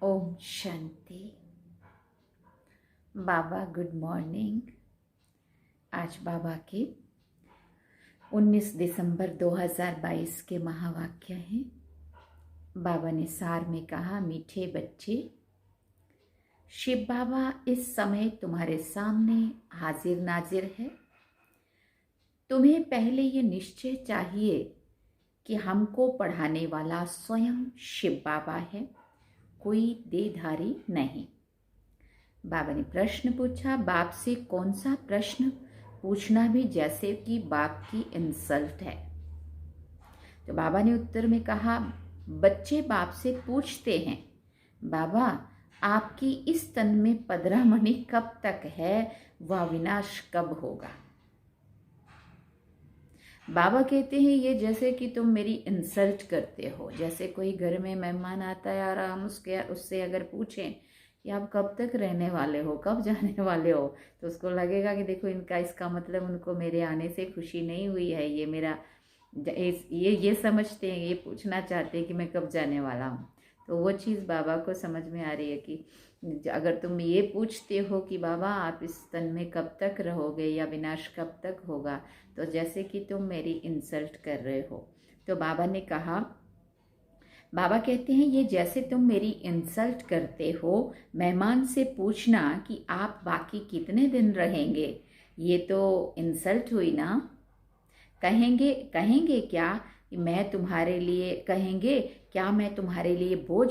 ओम शांति। बाबा good morning. आज बाबा के 19 दिसंबर 2022 के महावाक्य हैं। बाबा ने सार में कहा, मीठे बच्चे, शिव बाबा इस समय तुम्हारे सामने हाजिर नाजिर है। तुम्हें पहले ये निश्चय चाहिए कि हमको पढ़ाने वाला स्वयं शिव बाबा है, कोई देहधारी नहीं। बाबा ने प्रश्न पूछा। बाप से कौन सा प्रश्न पूछना भी जैसे कि बाप की इंसल्ट है। तो बाबा ने उत्तर में कहा, बच्चे बाप से पूछते हैं, बाबा आपकी इस तन में 15 मणि कब तक है, वह विनाश कब होगा। बाबा कहते हैं ये जैसे कि तुम मेरी इंसल्ट करते हो। जैसे कोई घर में मेहमान आता है और हम उससे अगर पूछें कि आप कब तक रहने वाले हो, कब जाने वाले हो, तो उसको लगेगा कि देखो इसका मतलब उनको मेरे आने से खुशी नहीं हुई है। ये मेरा ये समझते हैं, ये पूछना चाहते हैं कि मैं कब जाने वाला हूँ। तो वो चीज़ बाबा को समझ में आ रही है कि अगर तुम ये पूछते हो कि बाबा आप इस तन में कब तक रहोगे या विनाश कब तक होगा, तो जैसे कि तुम मेरी इंसल्ट कर रहे हो। तो बाबा ने कहा, बाबा कहते हैं ये जैसे तुम मेरी इंसल्ट करते हो, मेहमान से पूछना कि आप बाकी कितने दिन रहेंगे, ये तो इंसल्ट हुई ना। कहेंगे क्या कि मैं तुम्हारे लिए, कहेंगे क्या मैं तुम्हारे लिए बोझ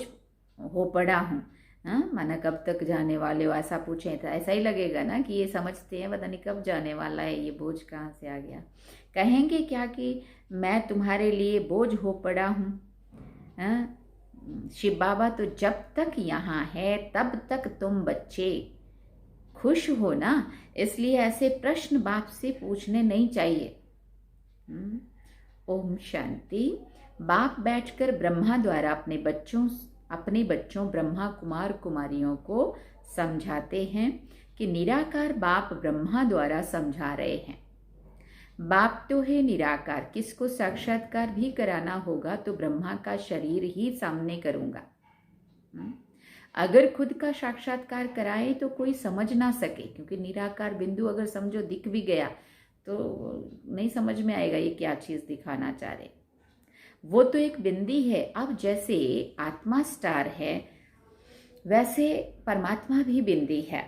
हो पड़ा हूँ। हाँ, माना कब तक जाने वाले हो, ऐसा पूछें तो ऐसा ही लगेगा ना कि ये समझते हैं पता नहीं कब जाने वाला है, ये बोझ कहाँ से आ गया। कहेंगे क्या कि मैं तुम्हारे लिए बोझ हो पड़ा हूँ। हाँ, शिव बाबा तो जब तक यहाँ है तब तक तुम बच्चे खुश हो ना, इसलिए ऐसे प्रश्न बाप से पूछने नहीं चाहिए। ओम शांति। बाप बैठकर ब्रह्मा द्वारा अपने बच्चों ब्रह्मा कुमार कुमारियों को समझाते हैं कि निराकार बाप ब्रह्मा द्वारा समझा रहे हैं। बाप तो है निराकार, किसको साक्षात्कार भी कराना होगा तो ब्रह्मा का शरीर ही सामने करूंगा। अगर खुद का साक्षात्कार कराए तो कोई समझ ना सके, क्योंकि निराकार बिंदु अगर समझो दिख भी गया तो नहीं समझ में आएगा ये क्या चीज दिखाना चाह रहे। वो तो एक बिंदी है। अब जैसे आत्मा स्टार है वैसे परमात्मा भी बिंदी है।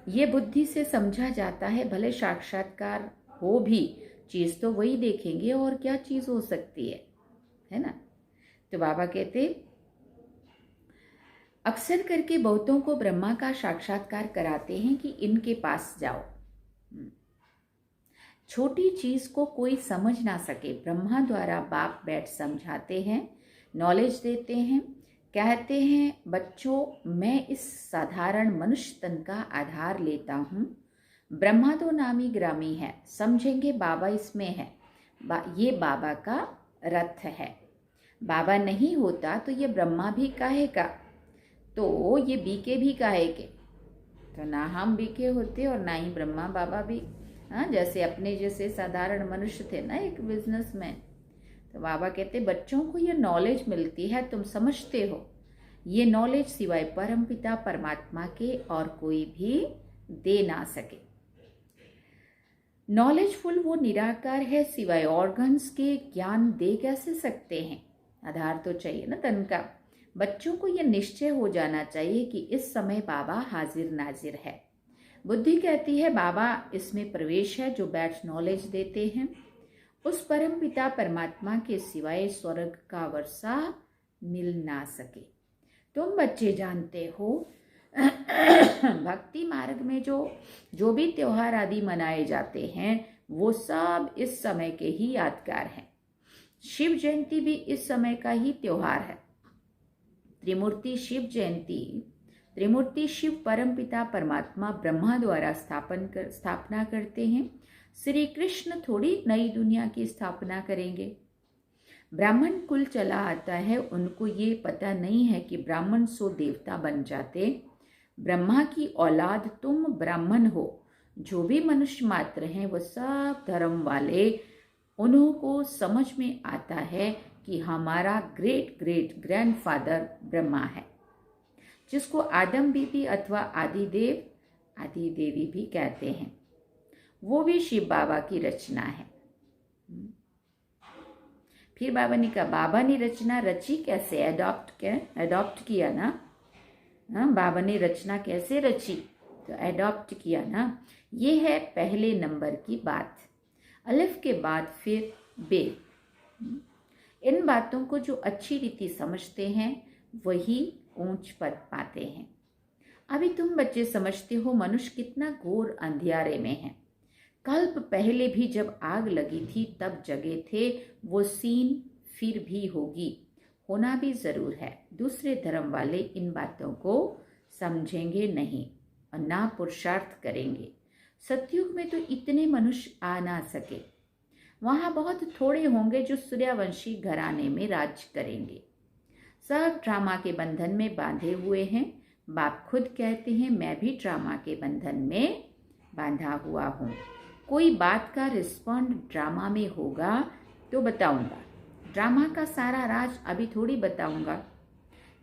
ये बुद्धि से समझा जाता है। भले साक्षात्कार हो भी, चीज तो वही देखेंगे और क्या चीज हो सकती है ना। तो बाबा कहते, अक्सर करके बहुतों को ब्रह्मा का साक्षात्कार कराते हैं कि इनके पास जाओ। छोटी चीज को कोई समझ ना सके, ब्रह्मा द्वारा बाप बैठ समझाते हैं, नॉलेज देते हैं, कहते हैं बच्चों मैं इस साधारण मनुष्य तन का आधार लेता हूँ। ब्रह्मा तो नामी ग्रामी है, समझेंगे बाबा इसमें है। ये बाबा का रथ है। बाबा नहीं होता तो ये ब्रह्मा भी काहे का, तो ये बीके भी काहे के। तो ना हम बीके होते और ना ही ब्रह्मा बाबा भी। हाँ, जैसे अपने जैसे साधारण मनुष्य थे ना, एक बिजनेसमैन। तो बाबा कहते बच्चों को ये नॉलेज मिलती है, तुम समझते हो। ये नॉलेज सिवाय परमपिता परमात्मा के और कोई भी दे ना सके। नॉलेजफुल वो निराकार है, सिवाय ऑर्गन्स के ज्ञान दे कैसे सकते हैं। आधार तो चाहिए ना तन का। बच्चों को यह निश्चय हो जाना चाहिए कि इस समय बाबा हाजिर नाजिर है। बुद्धि कहती है बाबा इसमें प्रवेश है, जो बैठ नॉलेज देते हैं। उस परम पिता परमात्मा के सिवाय स्वर्ग का वर्षा मिल ना सके। तुम बच्चे जानते हो भक्ति मार्ग में जो भी त्योहार आदि मनाए जाते हैं वो सब इस समय के ही यादगार हैं। शिव जयंती भी इस समय का ही त्योहार है। त्रिमूर्ति शिव परम पिता परमात्मा ब्रह्मा द्वारा स्थापना करते हैं। श्री कृष्ण थोड़ी नई दुनिया की स्थापना करेंगे। ब्राह्मण कुल चला आता है, उनको ये पता नहीं है कि ब्राह्मण सो देवता बन जाते। ब्रह्मा की औलाद तुम ब्राह्मण हो। जो भी मनुष्य मात्र हैं वो सब धर्म वाले, उन्हों को समझ में आता है कि हमारा ग्रेट ग्रेट ग्रैंडफादर ब्रह्मा है। जिसको आदम बीबी अथवा आदिदेव आदि देवी भी कहते हैं, वो भी शिव बाबा की रचना है। फिर बाबा ने कहा, बाबा ने रचना रची कैसे? एडॉप्ट किया ना। हाँ, बाबा ने रचना कैसे रची? तो एडॉप्ट किया ना। ये है पहले नंबर की बात। अलिफ के बाद फिर बे। इन बातों को जो अच्छी रीति समझते हैं वही ऊंच पद पाते हैं। अभी तुम बच्चे समझते हो मनुष्य कितना घोर अंधियारे में है। कल्प पहले भी जब आग लगी थी तब जगे थे, वो सीन फिर भी होगी, होना भी जरूर है। दूसरे धर्म वाले इन बातों को समझेंगे नहीं और ना पुरुषार्थ करेंगे। सतयुग में तो इतने मनुष्य आ ना सके। वहां बहुत थोड़े होंगे जो सूर्यवंशी घराने में राज करेंगे। सब ड्रामा के बंधन में बांधे हुए हैं। बाप खुद कहते हैं, मैं भी ड्रामा के बंधन में बांधा हुआ हूँ। कोई बात का रिस्पॉन्ड ड्रामा में होगा तो बताऊंगा। ड्रामा का सारा राज अभी थोड़ी बताऊंगा।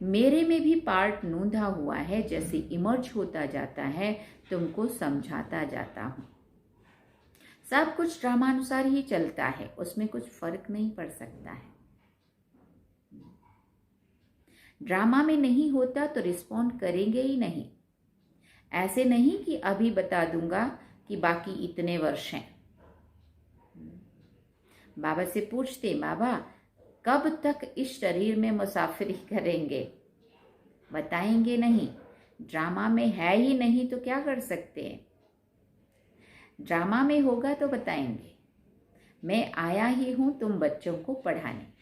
मेरे में भी पार्ट नूंधा हुआ है। जैसे इमर्ज होता जाता है तुमको समझाता जाता हूँ। सब कुछ ड्रामानुसार ही चलता है, उसमें कुछ फर्क नहीं पड़ सकता है। ड्रामा में नहीं होता तो रिस्पॉन्ड करेंगे ही नहीं। ऐसे नहीं कि अभी बता दूंगा कि बाकी इतने वर्ष हैं। बाबा से पूछते, बाबा कब तक इस शरीर में मुसाफिरी करेंगे? बताएंगे नहीं। ड्रामा में है ही नहीं तो क्या कर सकते हैं? ड्रामा में होगा तो बताएंगे। मैं आया ही हूं तुम बच्चों को पढ़ाने।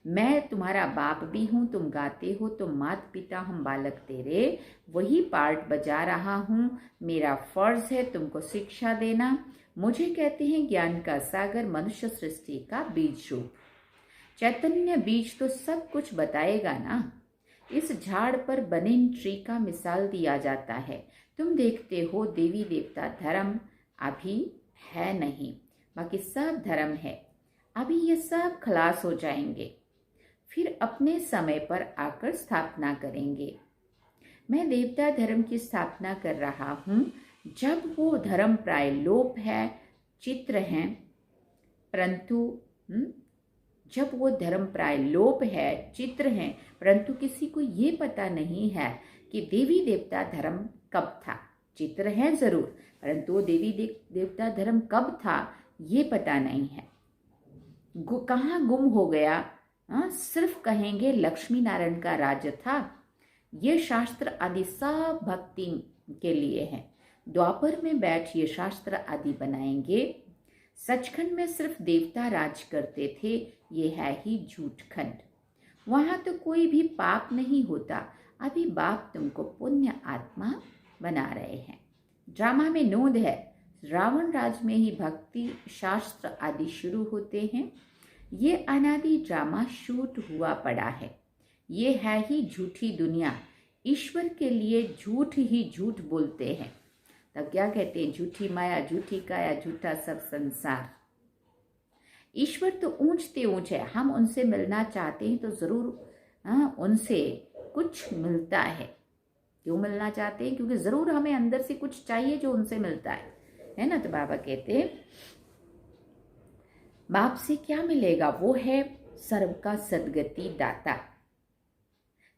मैं तुम्हारा बाप भी हूं, तुम गाते हो, तुम माता पिता, हम बालक तेरे। वही पार्ट बजा रहा हूं। मेरा फर्ज है तुमको शिक्षा देना। मुझे कहते हैं ज्ञान का सागर, मनुष्य सृष्टि का बीज रूप। चैतन्य बीज तो सब कुछ बताएगा ना। इस झाड़ पर बनिन ट्री का मिसाल दिया जाता है। तुम देखते हो देवी देवता धर्म अभी है नहीं, बाकी सब धर्म है। अभी ये सब खलास हो जाएंगे, फिर अपने समय पर आकर स्थापना करेंगे। मैं देवता धर्म की स्थापना कर रहा हूँ। जब वो धर्म प्राय लोप है, चित्र हैं, परंतु जब वो धर्म प्राय लोप है, चित्र हैं, परंतु किसी को ये पता नहीं है कि देवी देवता धर्म कब था। चित्र है जरूर, परंतु वो देवी देवता धर्म कब था ये पता नहीं है। कहाँ गुम हो गया? सिर्फ कहेंगे लक्ष्मी नारायण का राज्य था। ये शास्त्र आदि सब भक्ति के लिए हैं। द्वापर में बैठ ये शास्त्र आदि बनाएंगे। सचखंड में सिर्फ देवता राज करते थे, ये है ही झूठखंड। वहां तो कोई भी पाप नहीं होता। अभी बाप तुमको पुण्य आत्मा बना रहे हैं। ड्रामा में नोंद है, रावण राज में ही भक्ति शास्त्र आदि शुरू होते हैं। ये अनादि ड्रामा शूट हुआ पड़ा है। ये है ही झूठी दुनिया। ईश्वर के लिए झूठ ही झूठ बोलते हैं। तब क्या कहते हैं? झूठी माया, झूठी काया, झूठा सब संसार। ईश्वर तो ऊंचते ऊंच है। हम उनसे मिलना चाहते हैं तो जरूर उनसे कुछ मिलता है। क्यों मिलना चाहते हैं? क्योंकि जरूर हमें अंदर से कुछ चाहिए जो उनसे मिलता है ना। तो बाबा कहते हैं बाप से क्या मिलेगा? वो है सर्व का सदगति दाता।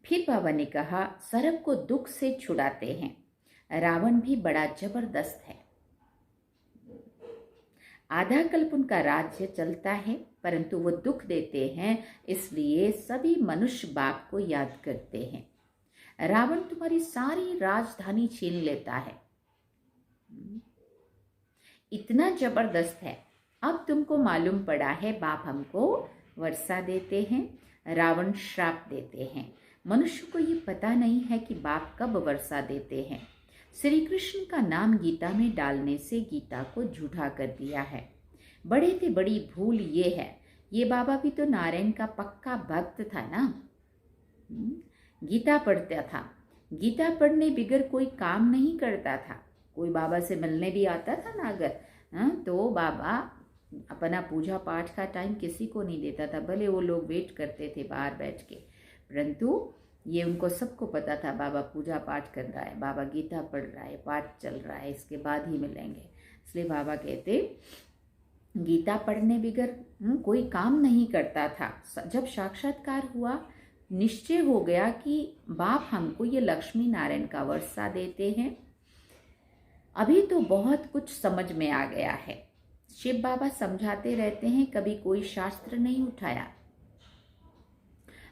फिर बाबा ने कहा सर्व को दुख से छुड़ाते हैं। रावण भी बड़ा जबरदस्त है। आधा कल्प उनका राज्य चलता है, परंतु वो दुख देते हैं, इसलिए सभी मनुष्य बाप को याद करते हैं। रावण तुम्हारी सारी राजधानी छीन लेता है। इतना जबरदस्त है। अब तुमको मालूम पड़ा है बाप हमको वर्षा देते हैं, रावण श्राप देते हैं। मनुष्य को ये पता नहीं है कि बाप कब वर्षा देते हैं। श्री कृष्ण का नाम गीता में डालने से गीता को झूठा कर दिया है। बड़े से बड़ी भूल ये है। ये बाबा भी तो नारायण का पक्का भक्त था ना। गीता पढ़ता था। गीता पढ़ने बिगर कोई काम नहीं करता था। कोई बाबा से मिलने भी आता था ना अगर तो बाबा अपना पूजा पाठ का टाइम किसी को नहीं देता था। भले वो लोग वेट करते थे बाहर बैठ के, परंतु ये उनको सबको पता था, बाबा पूजा पाठ कर रहा है, बाबा गीता पढ़ रहा है, पाठ चल रहा है, इसके बाद ही मिलेंगे। इसलिए बाबा कहते गीता पढ़ने बगैर कोई काम नहीं करता था। जब साक्षात्कार हुआ, निश्चय हो गया कि बाप हमको ये लक्ष्मी नारायण का वर्षा देते हैं, अभी तो बहुत कुछ समझ में आ गया है। शिव बाबा समझाते रहते हैं, कभी कोई शास्त्र नहीं उठाया,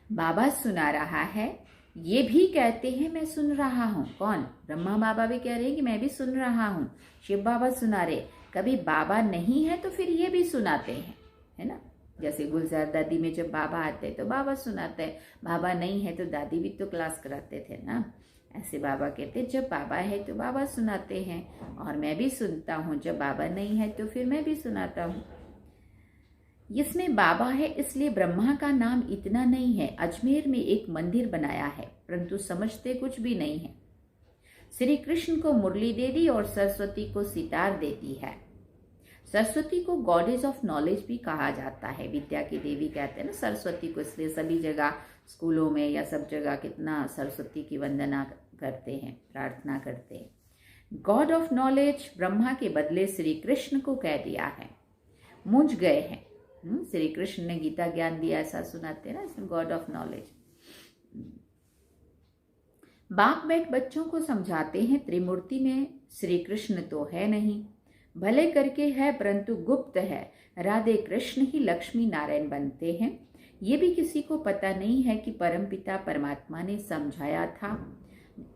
बाबा सुना रहा है। ये भी कहते हैं मैं सुन रहा हूँ। कौन? ब्रह्मा बाबा भी कह रहे हैं कि मैं भी सुन रहा हूँ। शिव बाबा सुना रहे। कभी बाबा नहीं है तो फिर ये भी सुनाते हैं, है ना। जैसे गुलजार दादी में जब बाबा आते तो बाबा सुनाते हैं, बाबा नहीं है तो दादी भी तो क्लास कराते थे ना। ऐसे बाबा कहते जब बाबा है तो बाबा सुनाते हैं, और मैं भी सुनता हूँ। जब बाबा नहीं है तो फिर मैं भी सुनाता हूँ। इसमें बाबा है, इसलिए ब्रह्मा का नाम इतना नहीं है। अजमेर में एक मंदिर बनाया है, परंतु समझते कुछ भी नहीं है। श्री कृष्ण को मुरली दे दी और सरस्वती को सितार देती है। सरस्वती को गॉडेस ऑफ नॉलेज भी कहा जाता है, विद्या की देवी कहते हैं ना सरस्वती को। इसलिए सभी जगह स्कूलों में या सब जगह कितना सरस्वती की वंदना करते हैं, प्रार्थना करते हैं। गॉड ऑफ नॉलेज ब्रह्मा के बदले श्री कृष्ण को कह दिया है। मूंझ गए हैं। श्री कृष्ण ने गीता ज्ञान दिया, ऐसा सुनाते हैं ना, इसमें गॉड ऑफ नॉलेज। बाप बैठ बच्चों को समझाते हैं, त्रिमूर्ति में श्री कृष्ण तो है नहीं, भले करके है परंतु गुप्त है। राधे कृष्ण ही लक्ष्मी नारायण बनते हैं। ये भी किसी को पता नहीं है कि परमपिता परमात्मा ने समझाया था,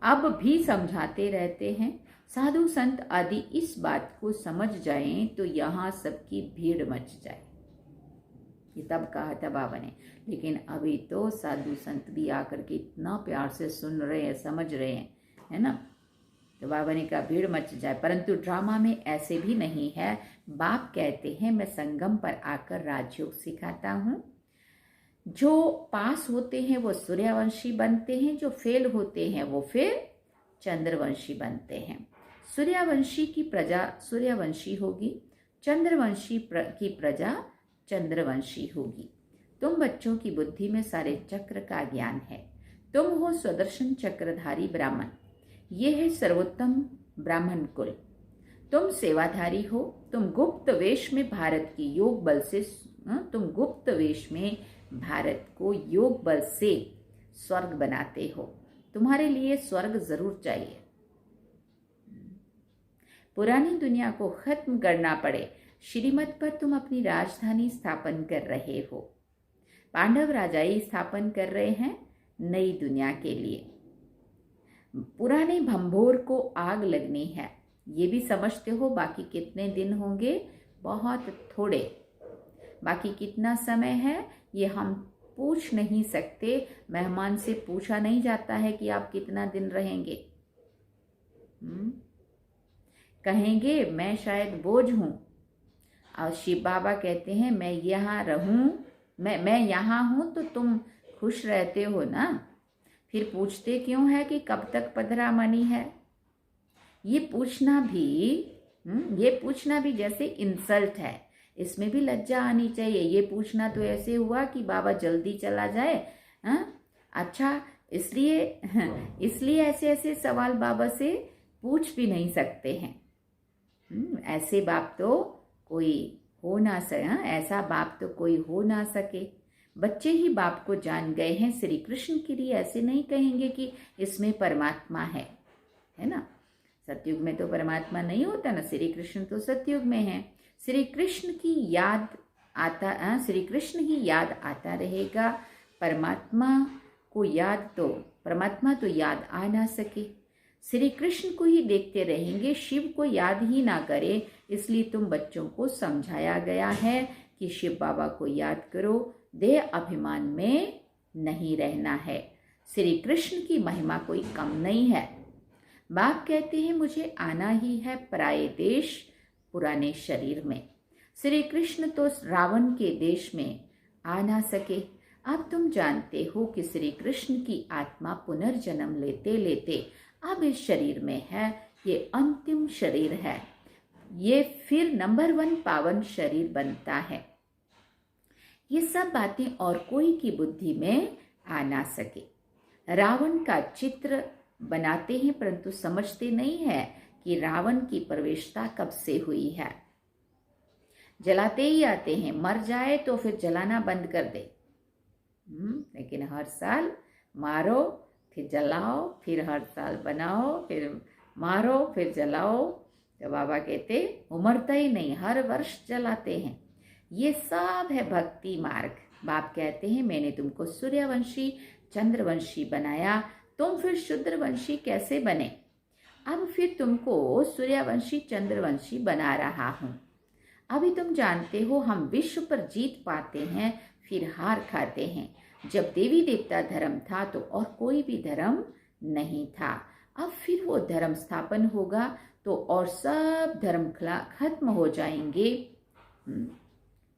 अब भी समझाते रहते हैं। साधु संत आदि इस बात को समझ जाएं तो यहाँ सबकी भीड़ मच जाए। ये तब कहा था बाबा ने, लेकिन अभी तो साधु संत भी आकर के इतना प्यार से सुन रहे हैं, समझ रहे हैं, है ना। तो बाबा ने कहा भीड़ मच जाए, परंतु ड्रामा में ऐसे भी नहीं है। बाप कहते हैं मैं संगम पर आकर राजयोग सिखाता हूँ। जो पास होते हैं वो सूर्यवंशी बनते हैं, जो फेल होते हैं वो फिर चंद्रवंशी बनते हैं। सूर्यवंशी की प्रजा सूर्यवंशी होगी, चंद्रवंशी की प्रजा चंद्रवंशी होगी। तुम बच्चों की बुद्धि में सारे चक्र का ज्ञान है। तुम हो स्वदर्शन चक्रधारी ब्राह्मण, ये है सर्वोत्तम ब्राह्मण कुल। तुम सेवाधारी हो। तुम गुप्त वेश में भारत की योग बल से तुम गुप्त वेश में भारत को योग बल से स्वर्ग बनाते हो। तुम्हारे लिए स्वर्ग जरूर चाहिए। पुरानी दुनिया को खत्म करना पड़े, श्रीमत पर तुम अपनी राजधानी स्थापन कर रहे हो। पांडव राजाई स्थापन कर रहे हैं नई दुनिया के लिए। पुराने भंभोर को आग लगनी है, ये भी समझते हो। बाकी कितने दिन होंगे? बहुत थोड़े। बाकी कितना समय है ये हम पूछ नहीं सकते। मेहमान से पूछा नहीं जाता है कि आप कितना दिन रहेंगे। कहेंगे मैं शायद बोझ हूँ, और शिव बाबा कहते हैं मैं यहाँ रहूं, मैं यहाँ हूँ तो तुम खुश रहते हो ना। फिर पूछते क्यों है कि कब तक पधरा मनी है? ये पूछना भी जैसे इंसल्ट है। इसमें भी लज्जा आनी चाहिए। ये पूछना तो ऐसे हुआ कि बाबा जल्दी चला जाए। अच्छा, इसलिए ऐसे ऐसे सवाल बाबा से पूछ भी नहीं सकते हैं। ऐसे बाप तो कोई हो ना सके। ऐसा बाप तो कोई हो ना सके। बच्चे ही बाप को जान गए हैं। श्री कृष्ण के लिए ऐसे नहीं कहेंगे कि इसमें परमात्मा है ना। सतयुग में तो परमात्मा नहीं होता ना, श्री कृष्ण तो सतयुग में है। श्री कृष्ण ही याद आता रहेगा। परमात्मा तो याद आ ना सके। श्री कृष्ण को ही देखते रहेंगे, शिव को याद ही ना करें। इसलिए तुम बच्चों को समझाया गया है कि शिव बाबा को याद करो, देह अभिमान में नहीं रहना है। श्री कृष्ण की महिमा कोई कम नहीं है। बाप कहते हैं मुझे आना ही है पराये देश पुराने शरीर में। श्री कृष्ण तो रावण के देश में आ ना सके। अब तुम जानते हो कि श्री कृष्ण की आत्मा पुनर्जन्म लेते लेते अब इस शरीर में है। ये अंतिम शरीर है। ये फिर नंबर 1 पावन शरीर बनता है। ये सब बातें और कोई की बुद्धि में आ ना सके। रावण का चित्र बनाते हैं परंतु समझते नहीं है कि रावण की प्रवेशता कब से हुई है। जलाते ही आते हैं, मर जाए तो फिर जलाना बंद कर दे। लेकिन हर साल मारो फिर जलाओ, फिर हर साल बनाओ फिर मारो फिर जलाओ। तो बाबा कहते उमरता ही नहीं, हर वर्ष जलाते हैं। ये सब है भक्ति मार्ग। बाप कहते हैं मैंने तुमको सूर्यवंशी चंद्रवंशी बनाया, तुम फिर शूद्रवंशी कैसे बने? अब फिर तुमको सूर्यवंशी चंद्रवंशी बना रहा हूं। अभी तुम जानते हो हम विश्व पर जीत पाते हैं फिर हार खाते हैं। जब देवी देवता धर्म था तो और कोई भी धर्म नहीं था। अब फिर वो धर्म स्थापन होगा तो और सब धर्म खत्म हो जाएंगे।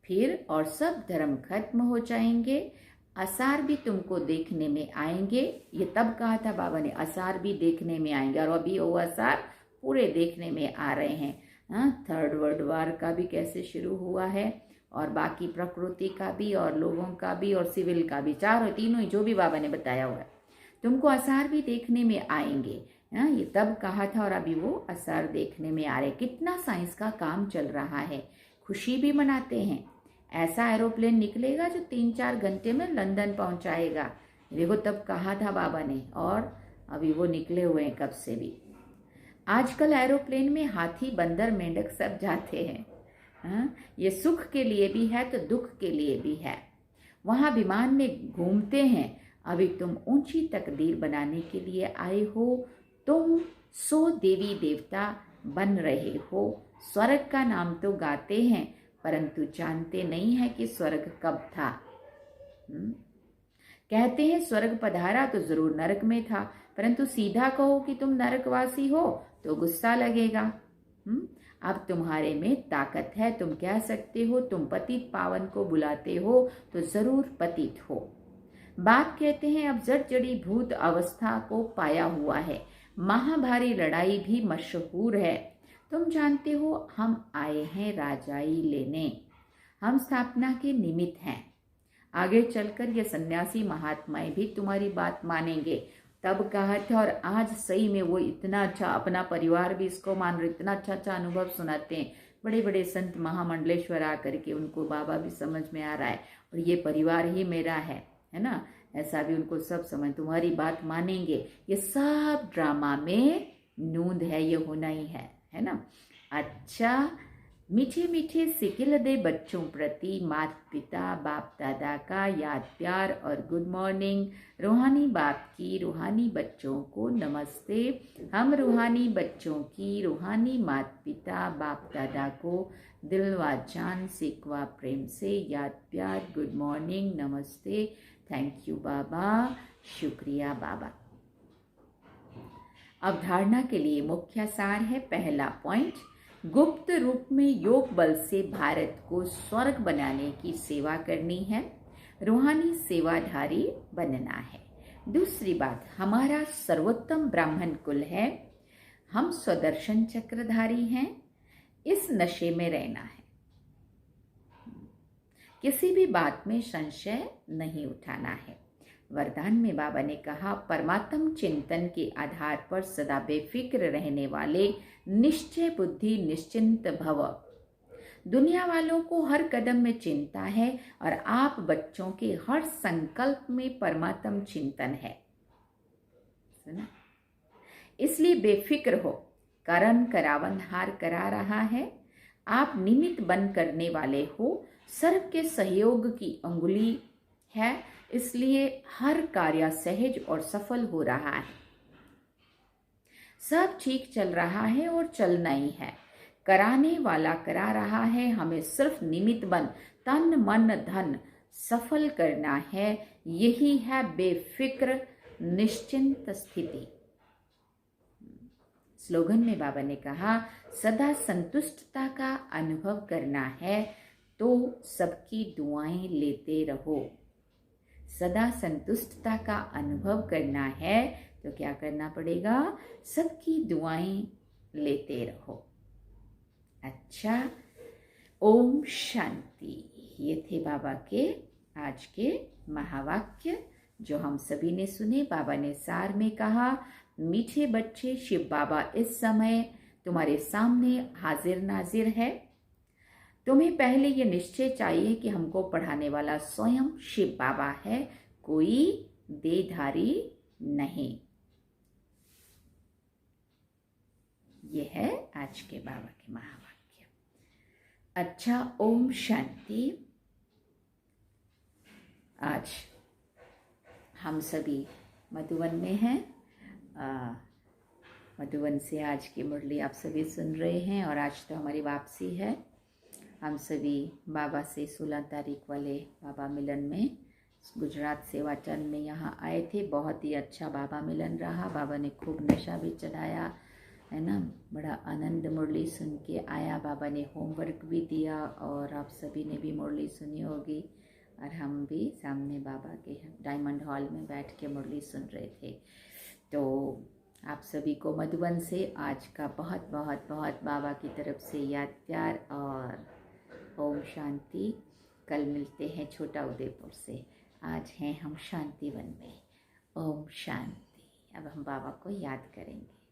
फिर और सब धर्म खत्म हो जाएंगे। आसार भी तुमको देखने में आएंगे। ये तब कहा था बाबा ने, आसार भी देखने में आएंगे, और अभी वो आसार पूरे देखने में आ रहे हैं। थर्ड वर्ल्ड वार का भी कैसे शुरू हुआ है, और बाकी प्रकृति का भी और लोगों का भी और सिविल का भी, चारों तीनों ही जो भी बाबा ने बताया हुआ है, तुमको आसार भी देखने में आएंगे। ये तब कहा था और अभी वो आसार देखने में आ रहे। कितना साइंस का काम चल रहा है। खुशी भी मनाते हैं। ऐसा एरोप्लेन निकलेगा जो 3-4 घंटे में लंदन पहुंचाएगा। देखो तब कहा था बाबा ने, और अभी वो निकले हुए हैं कब से भी। आजकल एरोप्लेन में हाथी बंदर मेंढक सब जाते हैं। ये सुख के लिए भी है तो दुख के लिए भी है। वहां विमान में घूमते हैं। अभी तुम ऊंची तकदीर बनाने के लिए आए हो। तुम 100 देवी देवता बन रहे हो। स्वर्ग का नाम तो गाते हैं परंतु जानते नहीं है कि स्वर्ग कब था। कहते हैं स्वर्ग पधारा तो जरूर नरक में था, परंतु सीधा कहो कि तुम नरकवासी हो तो गुस्सा लगेगा। अब तुम्हारे में ताकत है, तुम कह सकते हो तुम पतित पावन को बुलाते हो तो जरूर पतित हो। बाप कहते हैं अब जड़ जड़ी भूत अवस्था को पाया हुआ है। महाभारी लड़ाई भी मशहूर है। तुम जानते हो हम आए हैं राजाई लेने। हम स्थापना के निमित्त हैं। आगे चलकर ये सन्यासी महात्माएं भी तुम्हारी बात मानेंगे। तब कहा था और आज सही में वो इतना अच्छा, अपना परिवार भी इसको मान रहे, इतना अच्छा अच्छा अनुभव सुनाते हैं। बड़े बड़े संत महामंडलेश्वर आकर के उनको बाबा भी समझ में आ रहा है और ये परिवार ही मेरा है ना, ऐसा भी उनको सब समझ, तुम्हारी बात मानेंगे। ये सब ड्रामा में नूंद है, ये होना ही है ना। अच्छा, मीठे मीठे सिकिल दे बच्चों प्रति माता पिता बाप दादा का याद प्यार और गुड मॉर्निंग। रूहानी बाप की रूहानी बच्चों को नमस्ते। हम रूहानी बच्चों की रूहानी माता पिता बाप दादा को दिल व जान सिकवा प्रेम से याद प्यार गुड मॉर्निंग नमस्ते। थैंक यू बाबा, शुक्रिया बाबा। अवधारणा के लिए मुख्य सार है। पहला पॉइंट, गुप्त रूप में योग बल से भारत को स्वर्ग बनाने की सेवा करनी है, रूहानी सेवाधारी बनना है। दूसरी बात, हमारा सर्वोत्तम ब्राह्मण कुल है, हम स्वदर्शन चक्रधारी हैं, इस नशे में रहना है। किसी भी बात में संशय नहीं उठाना है। वरदान में बाबा ने कहा परमात्म चिंतन के आधार पर सदा बेफिक्र रहने वाले निश्चय बुद्धि निश्चिंत भव। दुनिया वालों को हर कदम में चिंता है और आप बच्चों के हर संकल्प में परमात्म चिंतन है। सुना? इसलिए बेफिक्र हो। करण करावन हार करा रहा है। आप निमित्त बन करने वाले हो। सर्व के सहयोग की अंगुली है, इसलिए हर कार्य सहज और सफल हो रहा है। सब ठीक चल रहा है और चलना ही है। कराने वाला करा रहा है, हमें सिर्फ निमित्त बन तन मन धन सफल करना है। यही है बेफिक्र निश्चिंत स्थिति। स्लोगन में बाबा ने कहा सदा संतुष्टता का अनुभव करना है तो सबकी दुआएं लेते रहो। सदा संतुष्टता का अनुभव करना है तो क्या करना पड़ेगा? सबकी दुआएं लेते रहो। अच्छा, ओम शांति। ये थे बाबा के आज के महावाक्य। जो हम सभी ने सुने। बाबा ने सार में कहा, मीठे बच्चे, शिव बाबा इस समय तुम्हारे सामने हाजिर नाजिर है। तुम्हें पहले ये निश्चय चाहिए कि हमको पढ़ाने वाला स्वयं शिव बाबा है, कोई देहधारी नहीं। ये है आज के बाबा के महावाक्य। अच्छा, ओम शांति। आज हम सभी मधुवन में हैं। मधुवन से आज की मुरली आप सभी सुन रहे हैं और आज तो हमारी वापसी है। हम सभी बाबा से 16 तारीख वाले बाबा मिलन में गुजरात सेवाचल में यहाँ आए थे। बहुत ही अच्छा बाबा मिलन रहा। बाबा ने खूब नशा भी चढ़ाया, है ना। बड़ा आनंद मुरली सुन के आया। बाबा ने होमवर्क भी दिया और आप सभी ने भी मुरली सुनी होगी। और हम भी सामने बाबा के डायमंड हॉल में बैठ के मुरली सुन रहे थे। तो आप सभी को मधुबन से आज का बहुत बहुत बहुत बाबा की तरफ से याद प्यार और ओम शांति। कल मिलते हैं छोटा उदयपुर से। आज हैं हम शांतिवन में। ओम शांति। अब हम बाबा को याद करेंगे।